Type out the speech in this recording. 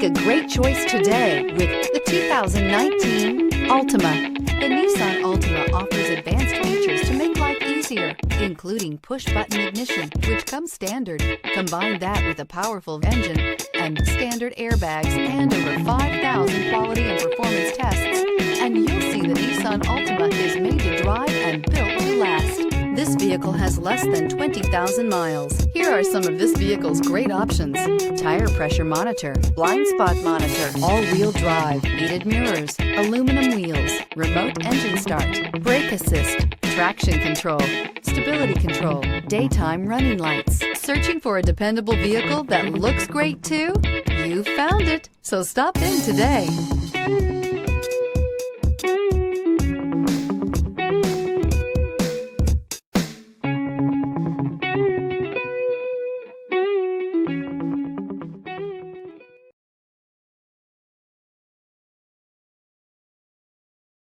Make a great choice today with the 2019 Altima. The Nissan Altima offers advanced features to make life easier, including push-button ignition, which comes standard. Combine that with a powerful engine and standard airbags and over 5,000 quality and performance tests, and you'll see the Nissan Altima is made to drive and built to last. This vehicle has less than 20,000 miles. Here are some of this vehicle's great options: tire pressure monitor, blind spot monitor, all-wheel drive, heated mirrors, aluminum wheels, remote engine start, brake assist, traction control, stability control, daytime running lights. Searching for a dependable vehicle that looks great too? You found it, so stop in today.